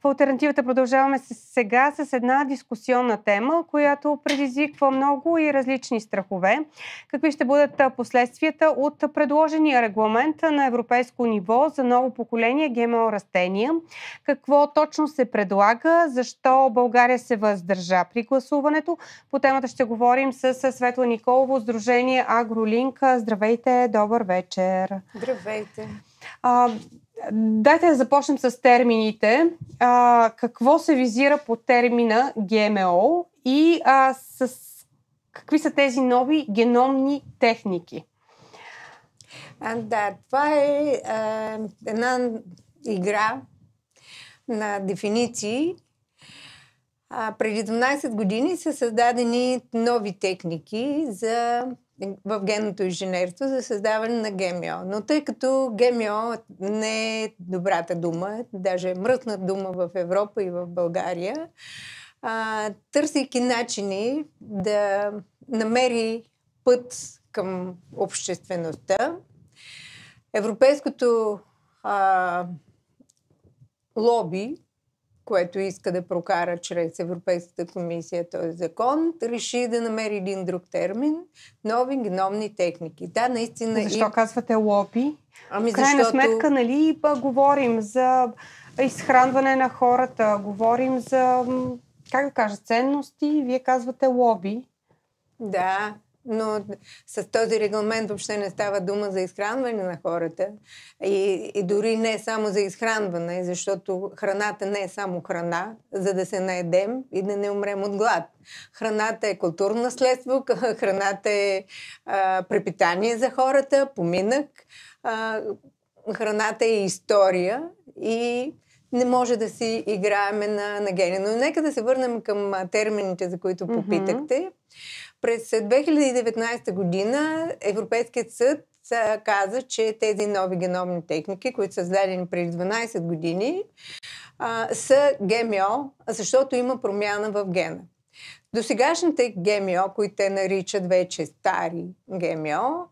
В алтернативата продължаваме сега с една дискусионна тема, която предизвиква много и различни страхове. Какви ще бъдат последствията от предложения регламент на европейско ниво за ново поколение ГМО растения? Какво точно се предлага? Защо България се въздържа при гласуването? По темата ще говорим с Светла Николова, Сдружение Агролинк. Здравейте, добър вечер. Здравейте. Дайте да започнем с термините. Какво се визира по термина ГМО и какви са тези нови геномни техники? Това е една игра на дефиниции. Преди 12 години са създадени нови техники в генното инженерство за създаване на ГМО. Но тъй като ГМО не е добрата дума, даже е мръсна дума в Европа и в България, търсейки начини да намери път към обществеността, европейското лоби, което иска да прокара чрез Европейската комисия този закон, реши да намери един друг термин – нови геномни техники. Да, наистина. Защо казвате лоби? В крайна сметка, нали, говорим за изхранване на хората, говорим за, как да кажа, ценности, вие казвате лоби. Да, но с този регламент въобще не става дума за изхранване на хората и дори не само за изхранване, защото храната не е само храна, за да се наедем и да не умрем от глад. Храната е културно наследство, храната е препитание за хората, поминък, храната е история и не може да си играеме на гени. Но нека да се върнем към термините, за които попитахте. През 2019 година Европейският съд каза, че тези нови геномни техники, които са създадени преди 12 години, са ГМО, защото има промяна в гена. Досегашните ГМО, които те наричат вече стари ГМО,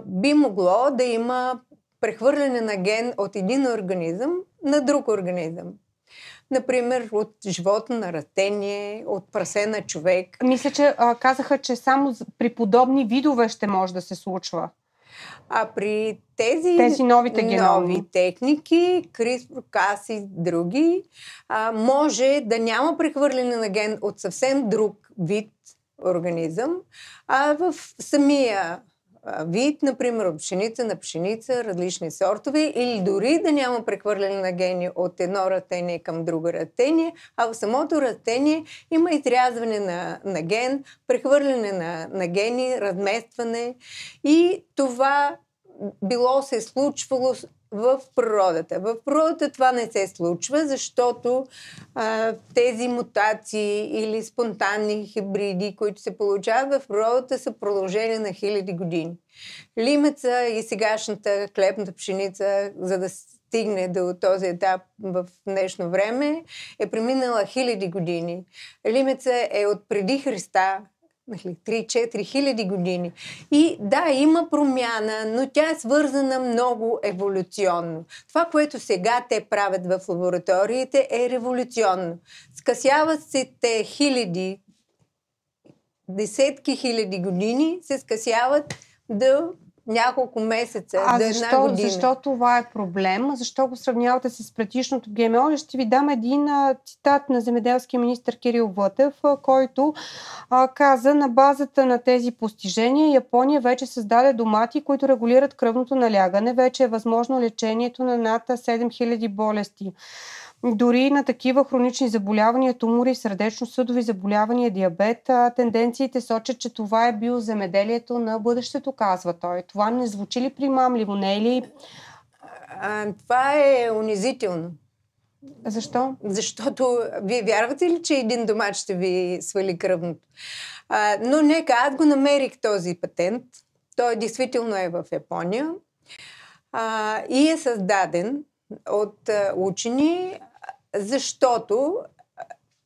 би могло да има прехвърляне на ген от един организъм на друг организъм. Например, от животно на растение, от прасе на човек. Мисля, че казаха, че само при подобни видове ще може да се случва. При тези нови техники, CRISPR-Cas и други, може да няма прехвърляне на ген от съвсем друг вид организъм, а в самия вид, например, от пшеница на пшеница, различни сортове, или дори да няма прехвърляне на гени от едно растение към друго растение, а в самото растение има изрязване на ген, прехвърляне на гени, разместване и това се случвало в природата. В природата това не се случва, защото тези мутации или спонтанни хибриди, които се получават в природата, са продължени на хиляди години. Лимеца и сегашната хлебната пшеница, за да стигне до този етап в днешно време, е преминала хиляди години. Лимеца е от преди Христа, 3-4 хиляди години. И да, има промяна, но тя е свързана много еволюционно. Това, което сега те правят в лабораториите, е революционно. Скъсяват се те десетки хиляди години, се скъсяват до няколко месеца, до една година. Защо това е проблем? Защо го сравнявате с предишното ГМО? Ще ви дам един цитат на земеделския министър Кирил Вътев, който каза: на базата на тези постижения Япония вече създаде домати, които регулират кръвното налягане. Вече е възможно лечението на над 7000 болести. Дори на такива хронични заболявания, тумори, сърдечно-съдови заболявания, диабет, тенденциите сочат, че това е биоземеделието на бъдещето, казва той. Това не звучи ли примамливо? Не е ли? Това е унизително. Защо? Защото вие вярвате ли, че един домат ще ви свали кръвното? Но нека, аз го намерих този патент. Той действително е в Япония и е създаден от учени, защото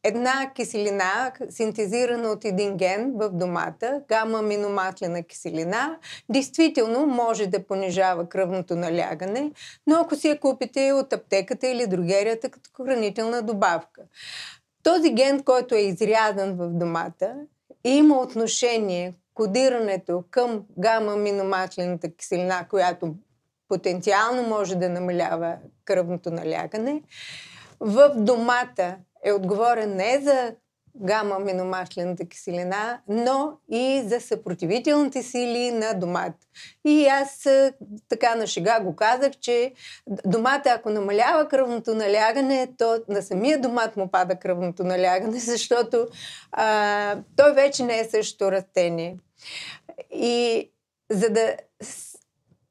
една киселина, синтезирана от един ген в домата, гама-аминомаслена киселина, действително може да понижава кръвното налягане, но ако си я купите от аптеката или дрогерията като хранителна добавка. Този ген, който е изрязан в домата, има отношение кодирането към гама-аминомаслената киселина, която потенциално може да намалява кръвното налягане. В домата е отговорен не за гама-аминомаслената киселина, но и за съпротивителните сили на домата. И аз така на шега го казах, че домата, ако намалява кръвното налягане, то на самия домат му пада кръвното налягане, защото той вече не е същото растение. И за да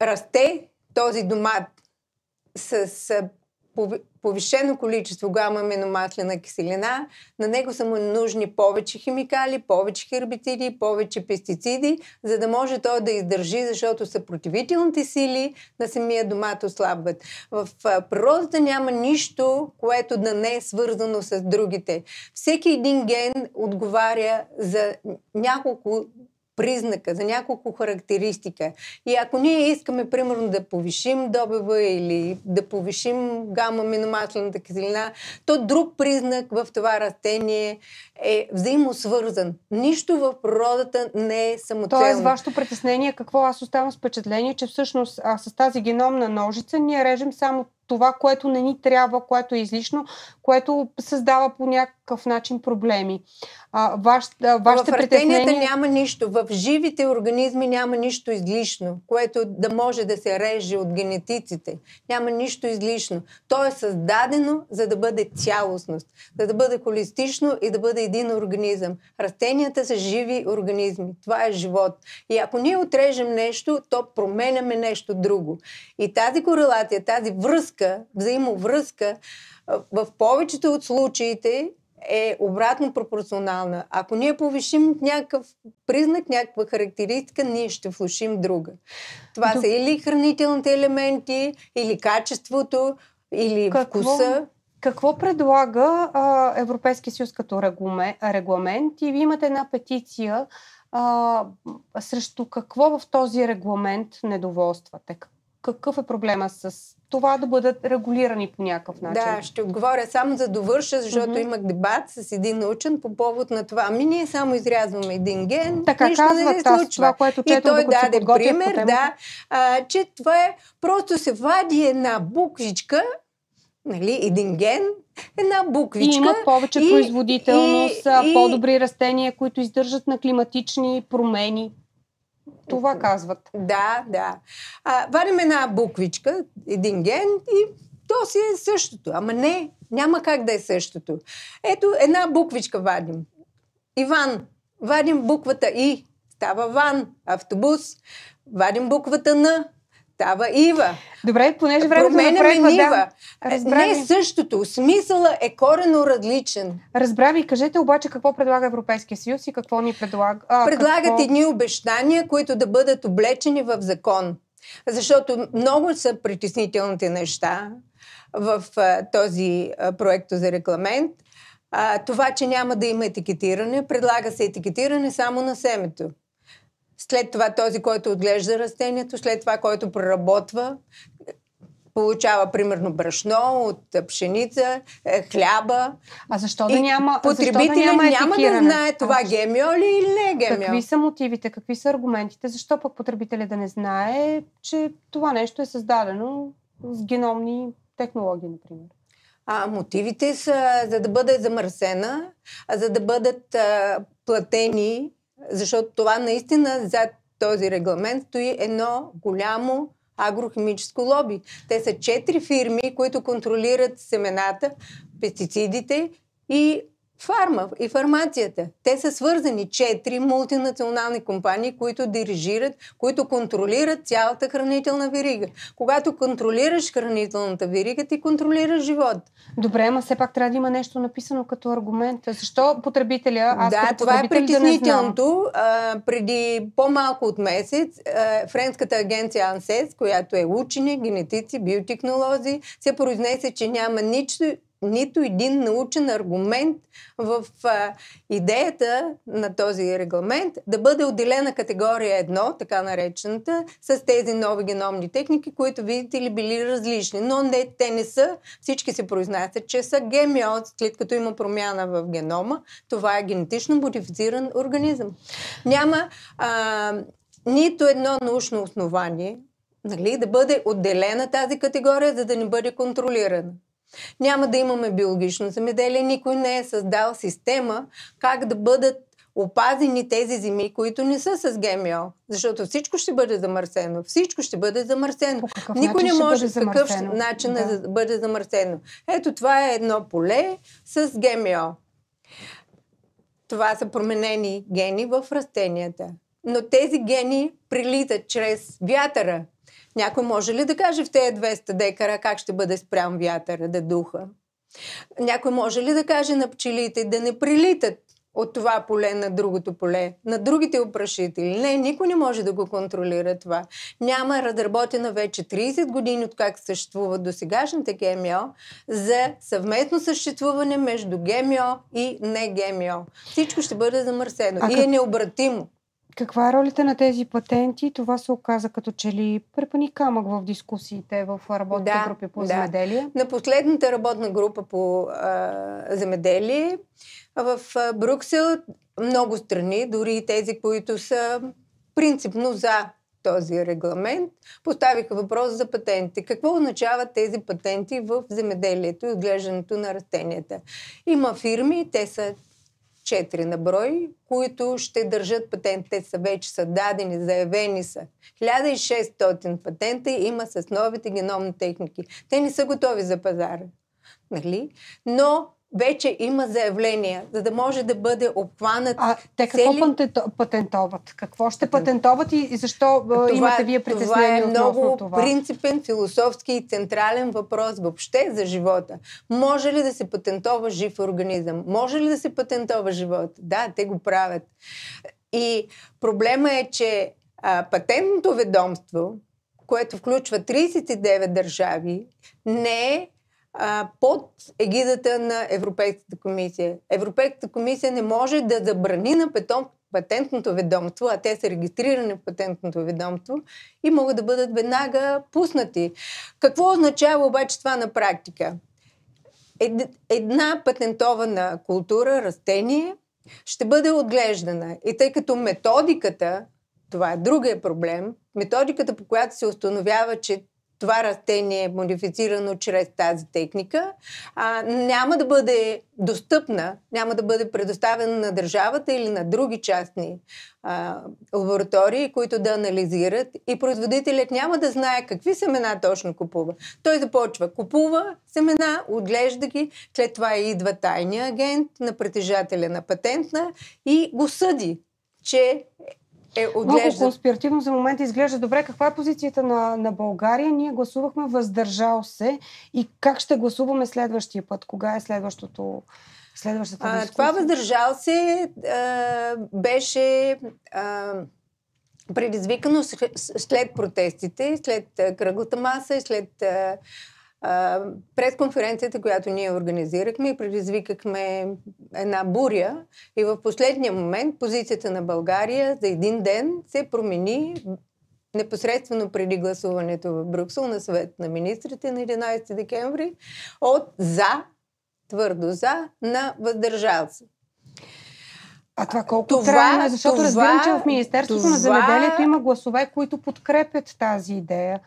расте този домат с повишено количество гама-аминомаслена киселина, на него са му нужни повече химикали, повече хербициди, повече пестициди, за да може той да издържи, защото съпротивителните сили на самия домат ослабват. В природата няма нищо, което да не е свързано с другите. Всеки един ген отговаря за няколко признака, за няколко характеристика. И ако ние искаме, примерно, да повишим добива или да повишим гама-аминомаслената киселина, то друг признак в това растение е взаимосвързан. Нищо в природата не е самоцелно. Тоест, вашето притеснение, какво аз оставам с впечатление, че всъщност с тази геномна ножица ние режем само това, което не ни трябва, което е излишно, което създава по някакъв начин проблеми. В растенията няма нищо. В живите организми няма нищо излишно, което да може да се реже от генетиците. Няма нищо излишно. То е създадено, за да бъде цялостност, за да бъде холистично и да бъде един организъм. Растенията са живи организми. Това е живот. И ако ние отрежем нещо, то променяме нещо друго. И тази корелация, тази връзка, взаимовръзка, в повечето от случаите е обратно пропорционална. Ако ние повишим някакъв признак, някаква характеристика, ние ще влошим друга. Това са или хранителните елементи, или качеството, или вкуса. Какво предлага Европейския съюз като регламент? И ви имате една петиция. Срещу какво в този регламент недоволствате? Какъв е проблема с това да бъдат регулирани по някакъв начин? Да, ще отговоря само за довърша, защото имах дебат с един учен по повод на това. Ние само изрязваме един ген, така нищо казват, не се случва. Това, което и той даде пример, че това е просто се вади една буквичка, нали, един ген, една буквичка. И имат повече производителност, по-добри растения, които издържат на климатични промени. Това казват. Да. Вадим една буквичка, един ген и то си е същото. Ама не, няма как да е същото. Ето една буквичка вадим. Иван. Вадим буквата И. Става Ван. Автобус. Вадим буквата Н. Става Ива. Добре, понеже времето напредва, Нива. Не е същото. Смисъла е коренно различен. Разбрави, кажете обаче какво предлага Европейския съюз и какво ни предлага. Предлагат едни обещания, които да бъдат облечени в закон. Защото много са притеснителните неща в този проект за регламент. Това, че няма да има етикетиране, предлага се етикетиране само на семето. След това този, който отглежда растението, след това, който преработва, получава примерно брашно от пшеница, хляба. А защо да няма потребителят няма да знае това ГМО ли или не ГМО. Какви са мотивите, какви са аргументите? Защо пък потребителят да не знае, че това нещо е създадено с геномни технологии, например? Мотивите са за да бъде замърсена, за да бъдат платени, защото това наистина зад този регламент стои едно голямо агрохимическо лоби. Те са 4 фирми, които контролират семената, пестицидите и фармацията. Те са свързани 4 мултинационални компании, които дирижират, които контролират цялата хранителна верига. Когато контролираш хранителната верига, ти контролираш живот. Добре, ама все пак трябва да има нещо написано като аргумент. Защо потребителя, това е притеснителното. Преди по-малко от месец френската агенция АНСЕС, която е учени, генетици, биотехнолози, се произнесе, че няма нито един научен аргумент в идеята на този регламент да бъде отделена категория 1, така наречената, с тези нови геномни техники, които, видите ли, били различни. Но не, те не са. Всички се произнасят, че са ГМО, след като има промяна в генома. Това е генетично модифициран организъм. Няма нито едно научно основание, нали, да бъде отделена тази категория, за да не бъде контролирана. Няма да имаме биологично земеделие, никой не е създал система как да бъдат опазени тези земи, които не са с ГМО. Защото всичко ще бъде замърсено. Всичко ще бъде замърсено. Никой не може по какъв начин да бъде замърсено. Ето, това е едно поле с ГМО. Това са променени гени в растенията. Но тези гени прилитат чрез вятъра. Някой може ли да каже в тези 200 декара как ще бъде спрям вятъра да духа? Някой може ли да каже на пчелите да не прилитат от това поле на другото поле, на другите опрашители? Не, никой не може да го контролира това. Няма разработена вече 30 години, откак съществуват досегашните ГМО, за съвместно съществуване между ГМО и не ГМО. Всичко ще бъде замърсено и е необратимо. Каква е ролята на тези патенти? Това се оказа като че ли препъни камък в дискусиите в работните групи по земеделие? На последната работна група по земеделие в Брюксел много страни, дори и тези, които са принципно за този регламент, поставиха въпрос за патенти. Какво означават тези патенти в земеделието и отглеждането на растенията? Има фирми, те са 4 на брой, които ще държат патент. Те са вече са дадени, заявени са. 1600 патента има с новите геномни техники. Те не са готови за пазара. Нали? Но вече има заявления, за да може да бъде обхванат. Те какво патентоват? Какво ще патентоват и защо имате вие притеснение относно това? Това е много принципен, философски и централен въпрос въобще за живота. Може ли да се патентова жив организъм? Може ли да се патентова живот? Да, те го правят. И проблема е, че патентното ведомство, което включва 39 държави, не е под егидата на Европейската комисия. Европейската комисия не може да забрани на патентното ведомство, а те са регистрирани в патентното ведомство и могат да бъдат веднага пуснати. Какво означава обаче това на практика? Една патентована култура, растение, ще бъде отглеждана. И тъй като методиката, това е другия проблем, методиката, по която се установява, че това растение е модифицирано чрез тази техника, няма да бъде достъпна, няма да бъде предоставена на държавата или на други частни лаборатории, които да анализират, и производителят няма да знае какви семена точно купува. Той започва, купува семена, отглежда ги, след това идва тайния агент на притежателя на патентна и го съди, че много конспиративно за момента изглежда. Добре, каква е позицията на България? Ние гласувахме въздържал се и как ще гласуваме следващия път? Кога е следващата дискусия? Това въздържал се беше предизвикано след протестите, след кръглата маса и след пресконференцията, която ние организирахме и предизвикахме една буря, и в последния момент позицията на България за един ден се промени непосредствено преди гласуването в Брюксел на съвет на министрите на 11 декември от за, твърдо за, на въздържал се. А това колко трайно е? Защото разбирам, че в Министерството на земеделието има гласове, които подкрепят тази идея.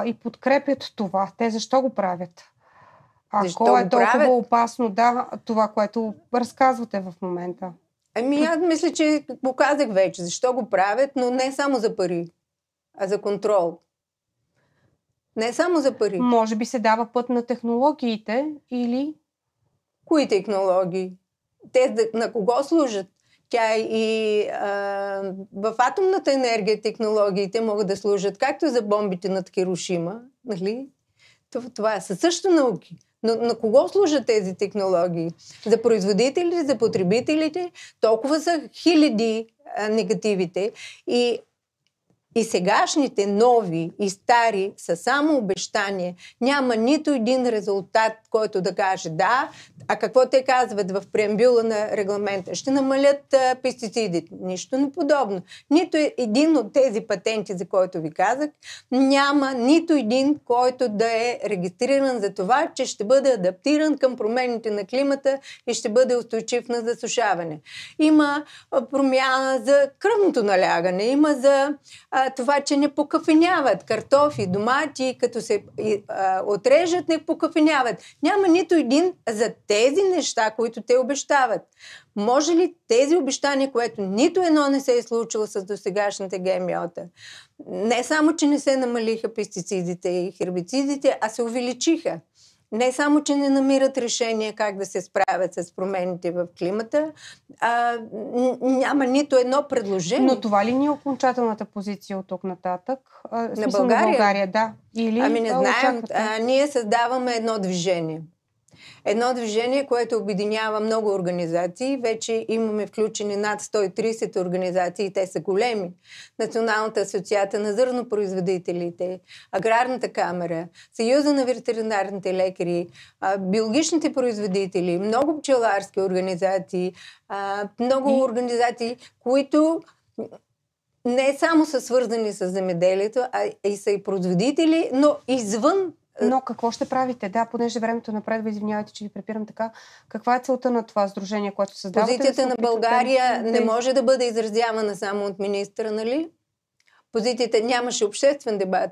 И подкрепят това. Те защо го правят? Ако е толкова опасно, това, което разказвате в момента? Аз мисля, че го казах вече. Защо го правят, но не само за пари, а за контрол. Не само за пари. Може би се дава път на технологиите или... Кои технологии? Те на кого служат? Тя и в атомната енергия технологиите могат да служат както за бомбите над Хирошима, нали? Това са също науки. Но на кого служат тези технологии? За производителите, за потребителите? Толкова са хиляди негативите. И И сегашните нови и стари са само обещания. Няма нито един резултат, който да каже да. А какво те казват в преамбюла на регламента? Ще намалят пестицидите. Нищо не подобно. Нито един от тези патенти, за който ви казах, няма нито един, който да е регистриран за това, че ще бъде адаптиран към промените на климата и ще бъде устойчив на засушаване. Има промяна за кръвното налягане, има за това, че не покафеняват картофи, домати, като се отрежат, не покафеняват. Няма нито един за тези неща, които те обещават. Може ли тези обещания, което нито едно не се е случило с досегашните ГМО-та, не само, че не се намалиха пестицидите и хербицидите, а се увеличиха. Не само, че не намират решение как да се справят с промените в климата, няма нито едно предложение. Но това ли ни е окончателната позиция от тук нататък? На България? Да. Или, не знаем. Ние създаваме едно движение. Едно движение, което обединява много организации. Вече имаме включени над 130 организации, те са големи. Националната асоциация на зърнопроизводителите, Аграрната камера, Съюза на ветеринарните лекари, биологичните производители, много пчеларски организации, много организации, които не само са свързани с земеделието, а и са и производители, но извън. Но какво ще правите? Да, понеже времето напредва, извинявайте, че ви препирам така. Каква е целта на това сдружение, което създавате? Позицията на България не може да бъде изразявана само от министъра, нали? Позицията нямаше обществен дебат.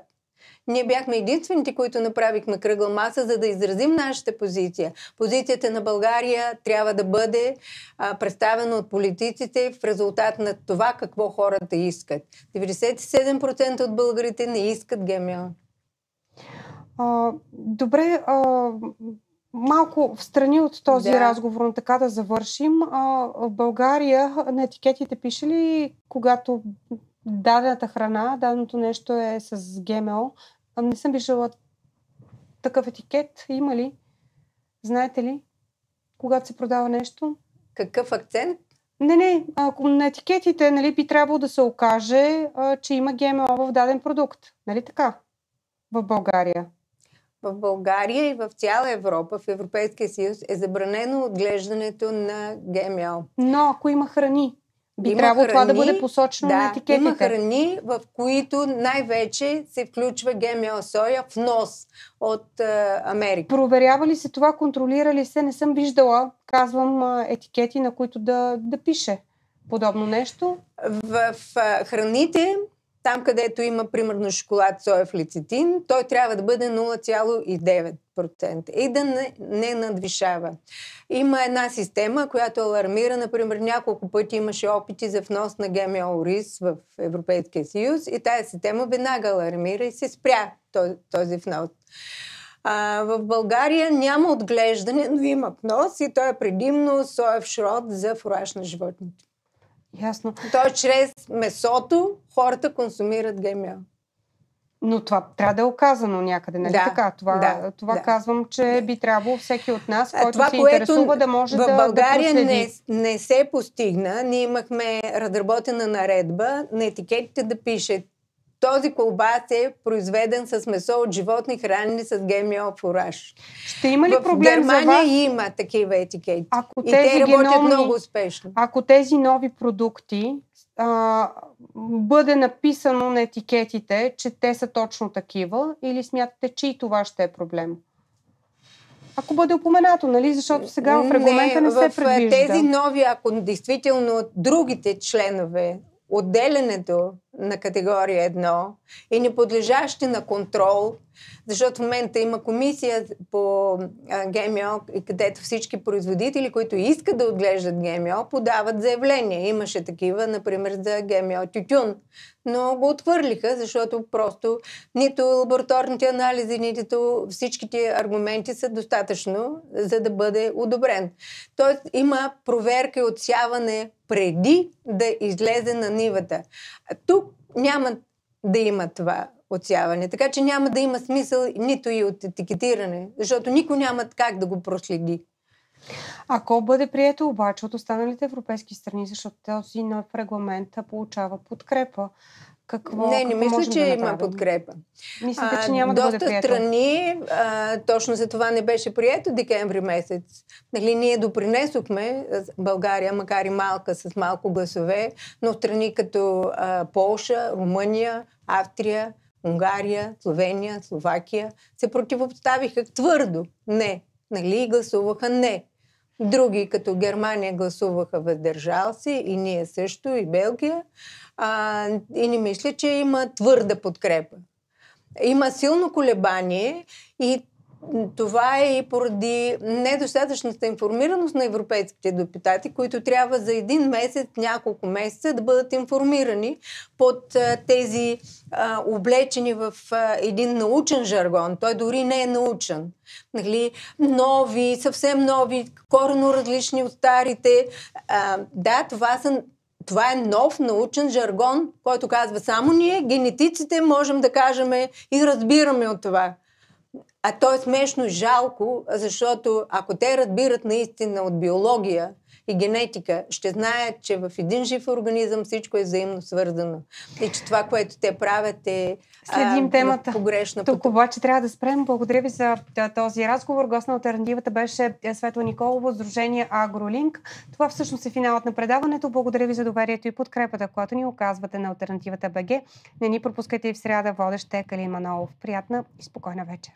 Ние бяхме единствените, които направихме кръгла маса, за да изразим нашата позиция. Позицията на България трябва да бъде представена от политиците в резултат на това какво хората искат. 97% от българите не искат ГМО. Добре, малко встрани от този разговор, но така да завършим. В България на етикетите пише ли, когато дадената храна, даденото нещо е с ГМО? Не съм виждала такъв етикет. Има ли? Знаете ли? Когато се продава нещо? Какъв акцент? Не. На етикетите, нали, би трябвало да се окаже, че има ГМО в даден продукт. Нали така? В България. В България и в цяла Европа, в Европейския съюз е забранено отглеждането на ГМО. Но ако има храни, би трябвало това да бъде посочено на етикетите. Има храни, в които най-вече се включва ГМО соя в внос от Америка. Проверява ли се това, контролира ли се? Не съм виждала, казвам, етикети, на които да пише подобно нещо. В храните, там където има примерно шоколад, соев лецитин, той трябва да бъде 0,9% и да не надвишава. Има една система, която алармира, например, няколко пъти имаше опити за внос на ГМО ориз в Европейския съюз и тази система веднага алармира и се спря този внос. В България няма отглеждане, но има внос и той е предимно соев шрот за фураж на животните. Ясно. Тоест, чрез месото хората консумират ГМО. Но това трябва да е оказано някъде, нали така? Това казвам, че би трябвало всеки от нас, който се интересува, да може да проследи. В България не се постигна. Ние имахме разработена наредба на етикетите да пише: този колбас е произведен с месо от животни, хранени с ГМО фураж. Ще има ли проблем за вас? В Германия има такива етикети. И те работят много успешно. Ако тези нови продукти бъде написано на етикетите, че те са точно такива, или смятате, че и това ще е проблем? Ако бъде упоменато, нали? Защото сега в регламента не се предвижда. В тези нови, ако действително другите членове, отделянето на категория 1 и неподлежащи на контрол, защото в момента има комисия по ГМО, където всички производители, които искат да отглеждат ГМО, подават заявления. Имаше такива, например, за ГМО тютюн, но го отхвърлиха, защото просто нито лабораторните анализи, нито всичките аргументи са достатъчно, за да бъде одобрен. Тоест има проверка и отсяване преди да излезе на нивата. Тук няма да има това отсяване, така че няма да има смисъл нито и от етикетиране, защото никой няма как да го проследи. Ако бъде прието обаче от останалите европейски страни, защото този нов регламент получава подкрепа, Не мисля, че има подкрепа. Мислите, че няма да бъде прието? Доста страни, точно за това не беше прието декември месец. Нали, ние допринесохме България, макар и малка, с малко гласове, но страни като Полша, Румъния, Австрия, Унгария, Словения, Словакия се противопоставиха твърдо не. Нали, гласуваха не. Други, като Германия, гласуваха въздържал се, и ние също, и Белгия. И не мисля, че има твърда подкрепа. Има силно колебание и това е и поради недостатъчната информираност на европейските депутати, които трябва за един месец, няколко месеца да бъдат информирани под тези облечени в един научен жаргон. Той дори не е научен. Нали? Нови, съвсем нови, коренно различни от старите. Това е нов научен жаргон, който казва само ние, генетиците, можем да кажем и разбираме от това. А то е смешно и жалко, защото ако те разбират наистина от биология и генетика, ще знаят, че в един жив организъм всичко е взаимно свързано. И че това, което те правят, е следим темата. Погрешна. Тук обаче трябва да спрем. Благодаря ви за този разговор. Гост на алтернативата беше Светла Николова, Сдружение Агролинк. Това всъщност е финалът на предаването. Благодаря ви за доверието и подкрепата, която ни оказвате на Алтернативата БГ. Не ни пропускайте и в сряда. Водещ е Калин Манолов. Приятна и спокойна вечер.